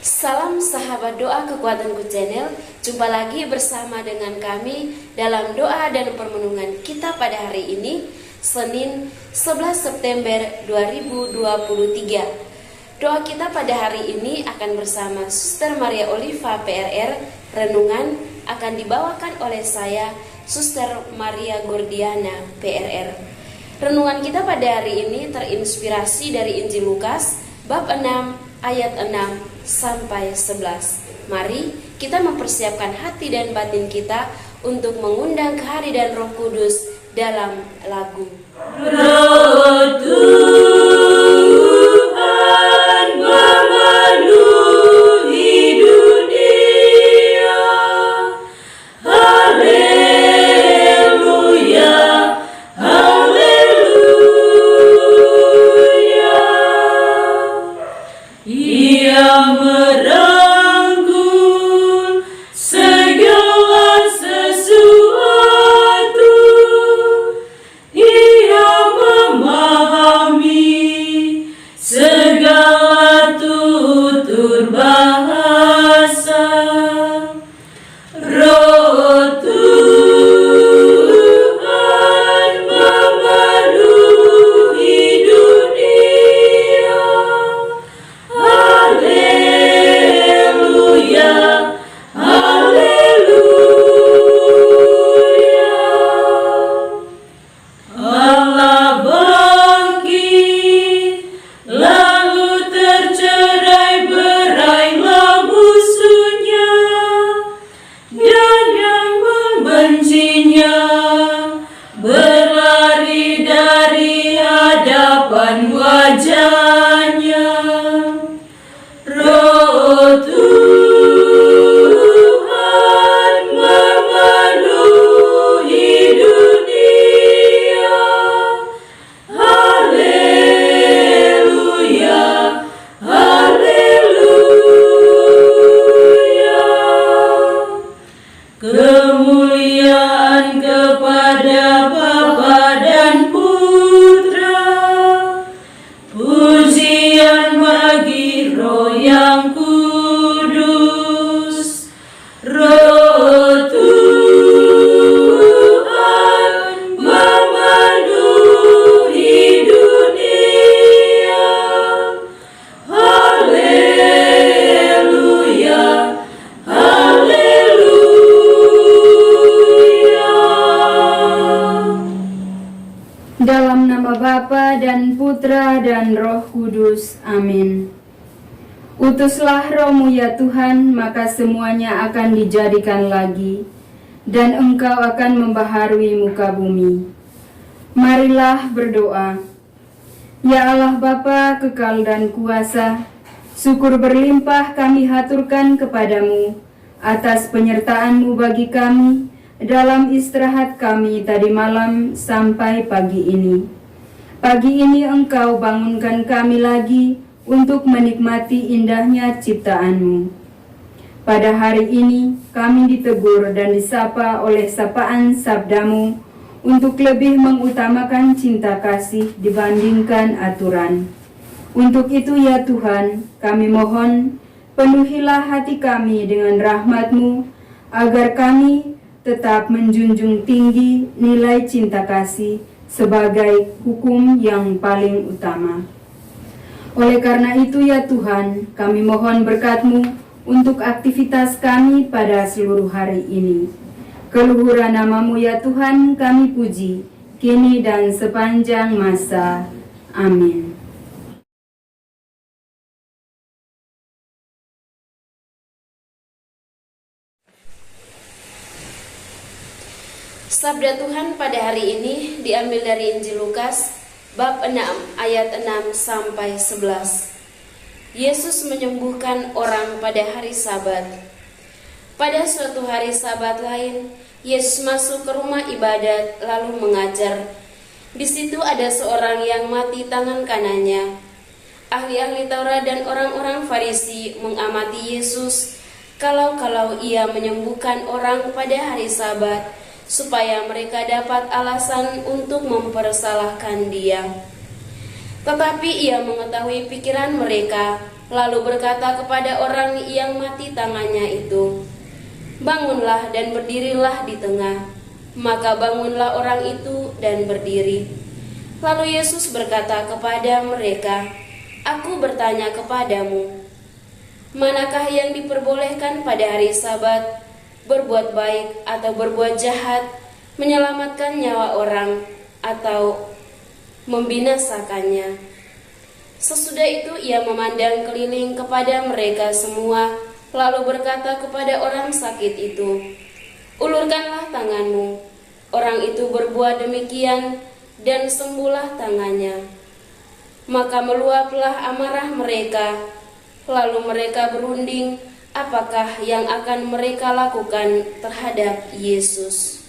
Salam sahabat doa Kekuatanku Channel. Jumpa lagi bersama dengan kami dalam doa dan permenungan kita pada hari ini, Senin 11 September 2023. Doa kita pada hari ini akan bersama Suster Maria Oliva PRR. Renungan akan dibawakan oleh saya, Suster Maria Gordiana PRR. Renungan kita pada hari ini terinspirasi dari Injil Lukas bab 6 ayat 6 sampai 11. Mari kita mempersiapkan hati dan batin kita untuk mengundang kehadiran Roh Kudus dalam lagu. Roh Tuhan memenuhi dunia. Haleluya, haleluya. Ia merangkul segala sesuatu. Ia memahami segala tutur bahasa. Roh Tuhan memenuhi dunia. Haleluya, haleluya. Allah bangkit, lalu tercerai berailah musuhnya, dan yang membencinya berlari dari hadapan wajahnya. Roh Tuhan memenuhi dunia. Haleluya, haleluya. Kemuliaan kepada Bapa dan Putra, pujian bagi Roh yang kudus. Roh Tuhan memenuhi dunia. Haleluya, haleluya. Dalam nama Bapa dan Putra dan Roh Kudus. Amin. Utuslah Roh-Mu ya Tuhan, maka semuanya akan dijadikan lagi, dan Engkau akan membaharui muka bumi. Marilah berdoa. Ya Allah Bapa kekal dan kuasa, syukur berlimpah kami haturkan kepadamu atas penyertaan-Mu bagi kami dalam istirahat kami tadi malam sampai pagi ini. Pagi ini Engkau bangunkan kami lagi untuk menikmati indahnya ciptaan-Mu. Pada hari ini kami ditegur dan disapa oleh sapaan sabda-Mu untuk lebih mengutamakan cinta kasih dibandingkan aturan. Untuk itu ya Tuhan, kami mohon penuhilah hati kami dengan rahmat-Mu agar kami tetap menjunjung tinggi nilai cinta kasih sebagai hukum yang paling utama. Oleh karena itu ya Tuhan, kami mohon berkat-Mu untuk aktivitas kami pada seluruh hari ini. Keluhuran nama-Mu ya Tuhan kami puji, kini dan sepanjang masa. Amin. Sabda Tuhan pada hari ini diambil dari Injil Lukas bab 6 ayat 6 sampai 11. Yesus menyembuhkan orang pada hari Sabat. Pada suatu hari Sabat lain, Yesus masuk ke rumah ibadat lalu mengajar. Di situ ada seorang yang mati tangan kanannya. Ahli-ahli Taurat dan orang-orang Farisi mengamati Yesus kalau ia menyembuhkan orang pada hari Sabat, supaya mereka dapat alasan untuk mempersalahkan Dia. Tetapi ia mengetahui pikiran mereka, lalu berkata kepada orang yang mati tangannya itu, "Bangunlah dan berdirilah di tengah." Maka bangunlah orang itu dan berdiri. Lalu Yesus berkata kepada mereka, "Aku bertanya kepadamu, manakah yang diperbolehkan pada hari Sabat, berbuat baik atau berbuat jahat, menyelamatkan nyawa orang atau membinasakannya?" Sesudah itu ia memandang keliling kepada mereka semua, lalu berkata kepada orang sakit itu, "Ulurkanlah tanganmu." Orang itu berbuat demikian, dan sembuhlah tangannya. Maka meluaplah amarah mereka, lalu mereka berunding apakah yang akan mereka lakukan terhadap Yesus.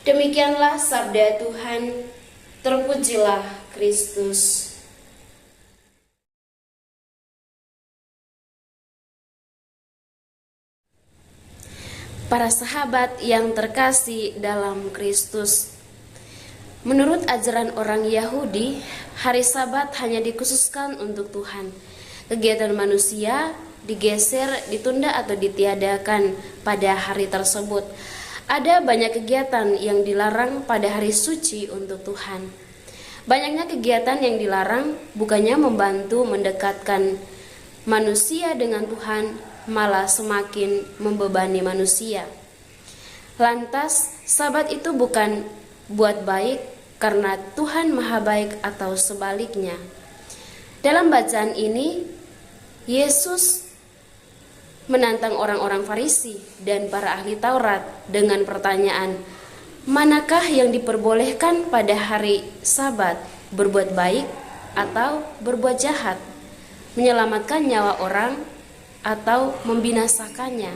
Demikianlah sabda Tuhan. Terpujilah Kristus. Para sahabat yang terkasih dalam Kristus, menurut ajaran orang Yahudi, hari Sabat hanya dikhususkan untuk Tuhan. Kegiatan manusia digeser, ditunda atau ditiadakan pada hari tersebut. Ada banyak kegiatan yang dilarang pada hari suci untuk Tuhan. Banyaknya kegiatan yang dilarang bukannya membantu mendekatkan manusia dengan Tuhan, malah semakin membebani manusia. Lantas, Sabat itu bukan buat baik karena Tuhan Maha Baik atau sebaliknya. Dalam bacaan ini, Yesus menantang orang-orang Farisi dan para ahli Taurat dengan pertanyaan, manakah yang diperbolehkan pada hari Sabat, berbuat baik atau berbuat jahat, menyelamatkan nyawa orang atau membinasakannya?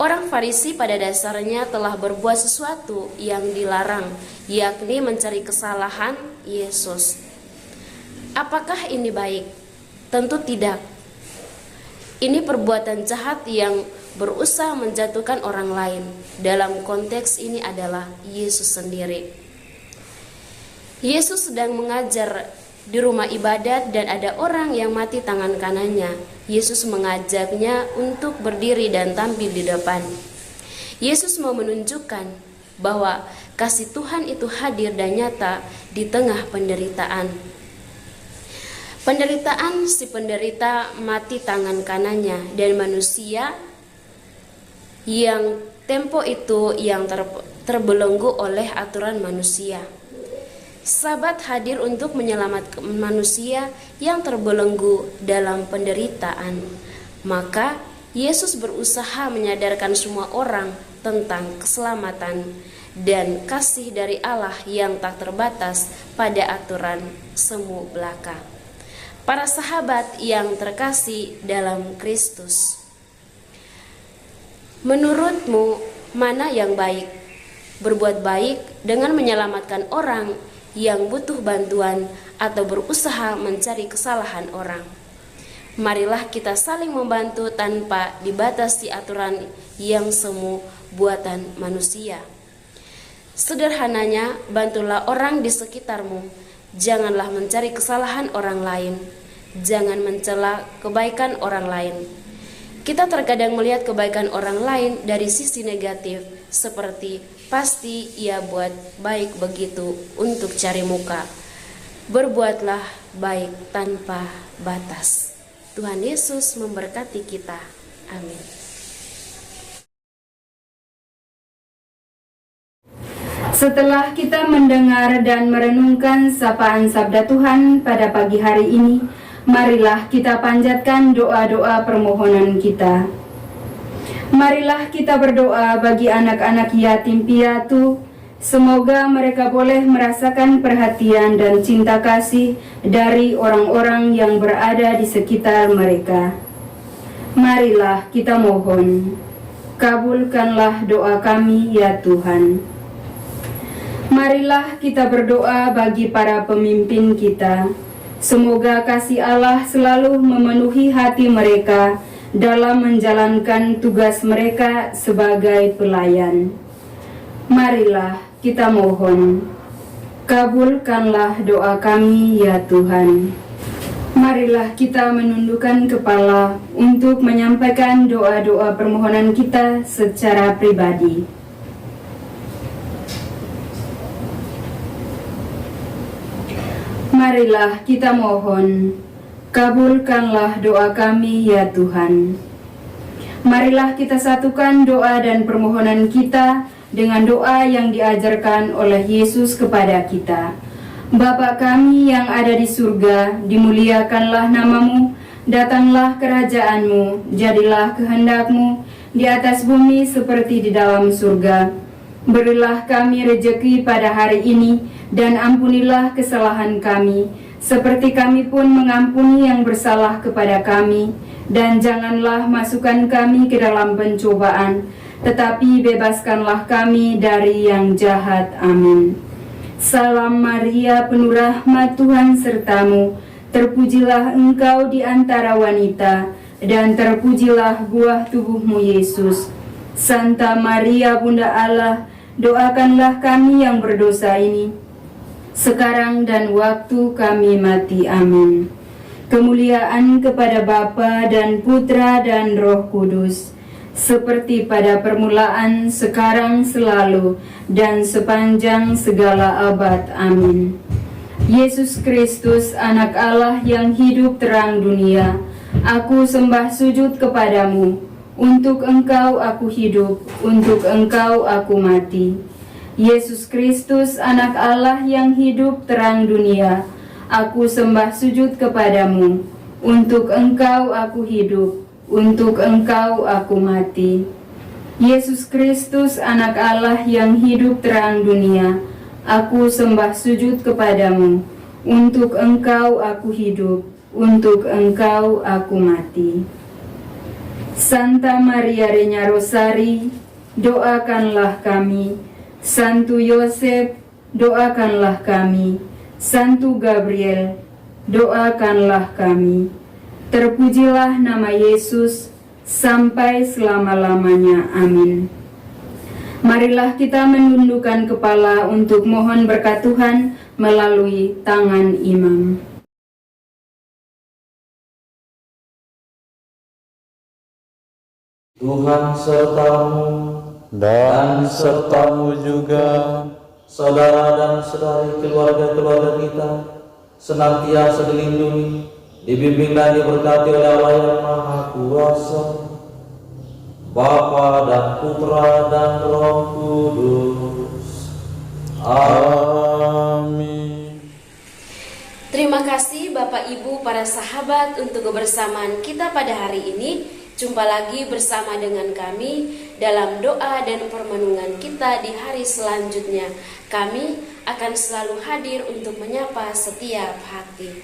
Orang Farisi pada dasarnya telah berbuat sesuatu yang dilarang, yakni mencari kesalahan Yesus. Apakah ini baik? Tentu tidak. Ini perbuatan jahat yang berusaha menjatuhkan orang lain. Dalam konteks ini adalah Yesus sendiri. Yesus sedang mengajar di rumah ibadat dan ada orang yang mati tangan kanannya. Yesus mengajaknya untuk berdiri dan tampil di depan. Yesus mau menunjukkan bahwa kasih Tuhan itu hadir dan nyata di tengah penderitaan. Penderitaan si penderita mati tangan kanannya dan manusia yang tempo itu yang terbelenggu oleh aturan manusia. Sabat hadir untuk menyelamatkan manusia yang terbelenggu dalam penderitaan. Maka Yesus berusaha menyadarkan semua orang tentang keselamatan dan kasih dari Allah yang tak terbatas pada aturan semu belaka. Para sahabat yang terkasih dalam Kristus, menurutmu mana yang baik? Berbuat baik dengan menyelamatkan orang yang butuh bantuan atau berusaha mencari kesalahan orang? Marilah kita saling membantu tanpa dibatasi aturan yang semu buatan manusia. Sederhananya, bantulah orang di sekitarmu. Janganlah mencari kesalahan orang lain. Jangan mencela kebaikan orang lain. Kita terkadang melihat kebaikan orang lain dari sisi negatif, seperti pasti ia buat baik begitu untuk cari muka. Berbuatlah baik tanpa batas. Tuhan Yesus memberkati kita. Amin. Setelah kita mendengar dan merenungkan sapaan sabda Tuhan pada pagi hari ini, marilah kita panjatkan doa-doa permohonan kita. Marilah kita berdoa bagi anak-anak yatim piatu, semoga mereka boleh merasakan perhatian dan cinta kasih dari orang-orang yang berada di sekitar mereka. Marilah kita mohon, kabulkanlah doa kami ya Tuhan. Marilah kita berdoa bagi para pemimpin kita. Semoga kasih Allah selalu memenuhi hati mereka dalam menjalankan tugas mereka sebagai pelayan. Marilah kita mohon, Kabulkanlah doa kami ya Tuhan. Marilah kita menundukkan kepala untuk menyampaikan doa-doa permohonan kita secara pribadi. Marilah kita mohon, kabulkanlah doa kami ya Tuhan. Marilah kita satukan doa dan permohonan kita dengan doa yang diajarkan oleh Yesus kepada kita. Bapa kami yang ada di surga, dimuliakanlah namamu, datanglah kerajaanmu, jadilah kehendakmu di atas bumi seperti di dalam surga. Berilah kami rejeki pada hari ini, dan ampunilah kesalahan kami, seperti kami pun mengampuni yang bersalah kepada kami. Dan janganlah masukkan kami ke dalam pencobaan, tetapi bebaskanlah kami dari yang jahat. Amin. Salam Maria, penuh rahmat, Tuhan sertamu. Terpujilah engkau di antara wanita, dan terpujilah buah tubuhmu Yesus. Santa Maria, Bunda Allah, doakanlah kami yang berdosa ini, sekarang dan waktu kami mati. Amin. Kemuliaan kepada Bapa dan Putra dan Roh Kudus, seperti pada permulaan, sekarang, selalu, dan sepanjang segala abad. Amin. Yesus Kristus, Anak Allah yang hidup terang dunia, aku sembah sujud kepadamu. Untuk Engkau aku hidup, untuk Engkau aku mati. Yesus Kristus, Anak Allah yang hidup terang dunia, aku sembah sujud kepadamu. Untuk Engkau aku hidup, untuk Engkau aku mati. Yesus Kristus, Anak Allah yang hidup terang dunia, aku sembah sujud kepadamu. Untuk Engkau aku hidup, untuk Engkau aku mati. Santa Maria Regna Rosari, doakanlah kami. Santo Yosef, doakanlah kami. Santo Gabriel, doakanlah kami. Terpujilah nama Yesus sampai selama-lamanya. Amin. Marilah kita menundukkan kepala untuk mohon berkat Tuhan melalui tangan imam. Tuhan sertamu dan sertamu juga. Saudara dan saudari keluarga-keluarga kita senantiasa dilindungi, dibimbing dan diberkati oleh Allah yang Maha Kuasa, Bapa dan Putra dan Roh Kudus. Amin. Terima kasih Bapak Ibu para sahabat untuk kebersamaan kita pada hari ini. Jumpa lagi bersama dengan kami dalam doa dan permenungan kita di hari selanjutnya. Kami akan selalu hadir untuk menyapa setiap hati.